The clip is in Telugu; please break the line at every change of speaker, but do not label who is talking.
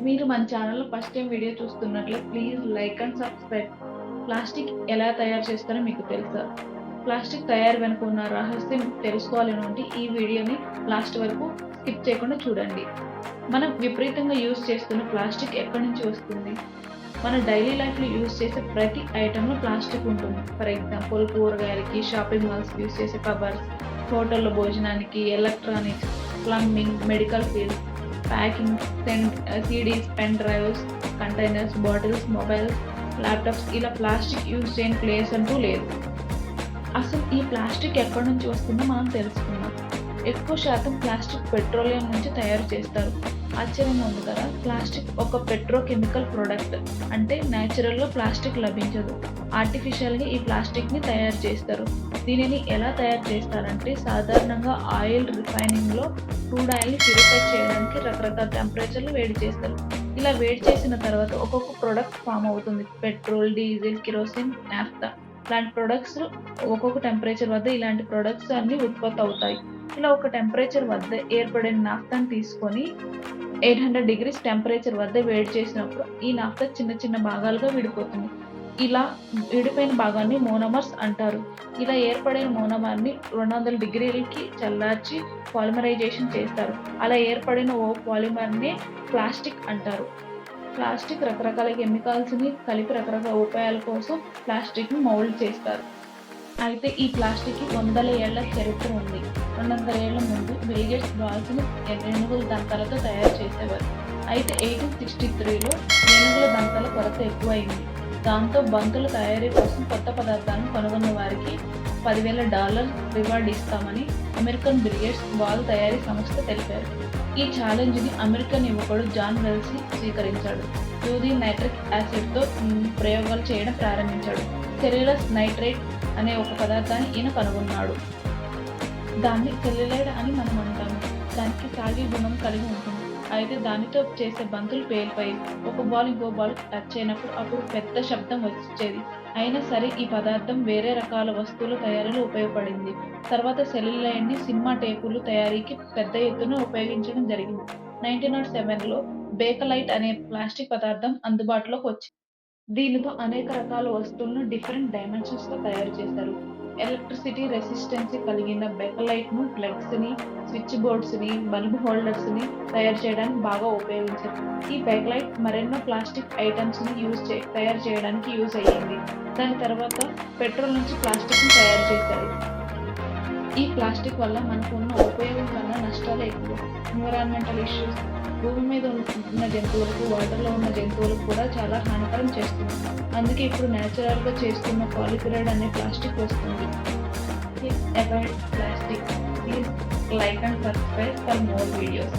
మీరు మన ఛానల్‌లో ఫస్ట్ టైమ్ వీడియో చూస్తున్నట్లయితే please like and subscribe. Plastic ఎలా తయారు చేస్తారో మీకు తెలుసా? ప్లాస్టిక్ తయారు వెనుక ఉన్న రహస్యం తెలుసుకోవాలనుంటే ఈ వీడియోని లాస్ట్ వరకు స్కిప్ చేయకుండా చూడండి. మనం విపరీతంగా యూజ్ చేస్తున్న ప్లాస్టిక్ ఎక్కడి నుంచి వస్తుంది? మన డైలీ లైఫ్‌లో యూజ్ చేసే ప్రతి ఐటెంలో ప్లాస్టిక్ ఉంటుంది. ఫర్ ఎగ్జాంపుల్ కూరగాయలకి, షాపింగ్ మాల్స్‌కి యూజ్ చేసే కవర్స్, హోటల్‌లో భోజనానికి, electronics, plumbing, medical field, packing, CDs, pen drives, containers, bottles, mobiles, laptops ఇలా ప్లాస్టిక్ యూజ్ చేయని ప్లేస్ అంటూ లేదు. అసలు ఈ ప్లాస్టిక్ ఎక్కడి నుంచి వస్తుందో మనం తెలుసుకుందాం. ఎక్కువ శాతం ప్లాస్టిక్ పెట్రోలియం నుంచి తయారు చేస్తారు. ఆశ్చర్యంగా ఉంది కదా! ప్లాస్టిక్ ఒక పెట్రోకెమికల్ ప్రొడక్ట్. అంటే నేచురల్‌గా ప్లాస్టిక్ లభించదు. ఆర్టిఫిషియల్‌గా ఈ ప్లాస్టిక్‌ని తయారు చేస్తారు. దీనిని ఎలా తయారు చేస్తారంటే సాధారణంగా ఆయిల్ రిఫైనింగ్‌లో క్రూడ్ ఆయిల్‌ని ప్యూరిఫై చేయడానికి రకరకాల టెంపరేచర్‌లో వేడి చేస్తారు. ఇలా వేడి చేసిన తర్వాత ఒక్కొక్క ప్రొడక్ట్ ఫార్మ్ అవుతుంది. పెట్రోల్, డీజిల్, కిరోసిన్, నాఫ్తా ఇలాంటి ప్రొడక్ట్స్ ఒక్కొక్క టెంపరేచర్ వద్ద ఇలాంటి ప్రొడక్ట్స్ అన్నీ ఉత్పత్తి అవుతాయి. ఇలా ఒక టెంపరేచర్ వద్ద ఏర్పడిన నాఫ్తాని తీసుకొని 800 డిగ్రీస్ టెంపరేచర్ వద్ద వేడి చేసినప్పుడు ఈ నాఫ్తా చిన్న చిన్న భాగాలుగా విడిపోతుంది. ఇలా విడిపోయిన భాగాన్ని మోనోమర్స్ అంటారు. ఇలా ఏర్పడిన మోనోమర్‌ని 200 డిగ్రీలకి చల్లార్చి పాలిమరైజేషన్ చేస్తారు. అలా ఏర్పడిన ఓ పాలిమర్‌నే ప్లాస్టిక్ అంటారు. ప్లాస్టిక్ రకరకాల కెమికల్స్‌ని కలిపి రకరకాల ఉపయోగాల కోసం ప్లాస్టిక్‌ని మౌల్డ్ చేస్తారు. అయితే ఈ ప్లాస్టిక్‌కి వందల ఏళ్ల చరిత్ర ఉంది. 200 ఏళ్ల ముందు బిల్ గేట్స్ బాల్స్‌ని ఏనుగుల దంతాలతో తయారు చేసేవారు. అయితే 1863లో ఏనుగుల దంతాల కొరత ఎక్కువైంది. దాంతో బంతుల తయారీ కోసం కొత్త పదార్థాలను కనుగొన్న వారికి $10,000 రివార్డ్ ఇస్తామని అమెరికన్ బిల్ గేట్స్ బాల్ తయారీ సంస్థ తెలిపారు. ఈ ఛాలెంజ్‌ని అమెరికన్ యువకుడు జాన్ వెల్సీ స్వీకరించాడు. యూరియా నైట్రిక్ యాసిడ్‌తో ప్రయోగాలు చేయడం ప్రారంభించాడు. సెల్యులోజ్ నైట్రేట్ అనే ఒక పదార్థాన్ని ఈయన కనుగొన్నాడు. దాన్ని సెల్యులైడ్ అని మనం అంటాము. దానికి సాగి గుణం కలిగి ఉంటుంది. అయితే దానితో చేసే బంతులు పేలిపోయి ఒక బాల్ ఇంకో బాల్‌కి టచ్ అయినప్పుడు అప్పుడు పెద్ద శబ్దం వచ్చేది. అయినా సరే ఈ పదార్థం వేరే రకాల వస్తువుల తయారీలో ఉపయోగపడింది. తర్వాత సెల్యులైడ్‌ని సినిమా టేపులు తయారీకి పెద్ద ఎత్తున ఉపయోగించడం జరిగింది. 1907లో బేకలైట్ అనే ప్లాస్టిక్ పదార్థం అందుబాటులోకి వచ్చింది. దీనితో అనేక రకాల వస్తువులను డిఫరెంట్ డైమెన్షన్స్‌లో తయారు చేశారు. ఎలక్ట్రిసిటీ రెసిస్టెన్స్ కలిగిన బేకలైట్‌ను ప్లగ్స్‌ని, స్విచ్ బోర్డ్స్‌ని, బల్బ్ హోల్డర్స్‌ని తయారు చేయడానికి బాగా ఉపయోగించారు. ఈ బేకలైట్ మరెన్నో ప్లాస్టిక్ ఐటెమ్స్‌ని తయారు చేయడానికి యూజ్ అయ్యింది. దాని తర్వాత పెట్రోల్ నుంచి ప్లాస్టిక్‌ని తయారు చేశారు. ఈ ప్లాస్టిక్ వల్ల మనకు ఉన్న ఉపయోగం కన్నా నష్టాలే ఎక్కువ. ఎన్విరాన్మెంటల్ ఇష్యూస్ భూమి మీద ఉన్న జంతువులకు, వాటర్‌లో ఉన్న జంతువులకు కూడా చాలా హానికరం చేస్తుంది. అందుకే ఇప్పుడు నేచురల్‌గా చేస్తున్న పాలిథిలిన్ అనే ప్లాస్టిక్ వస్తుంది. Please avoid plastic. Please like and subscribe for more videos.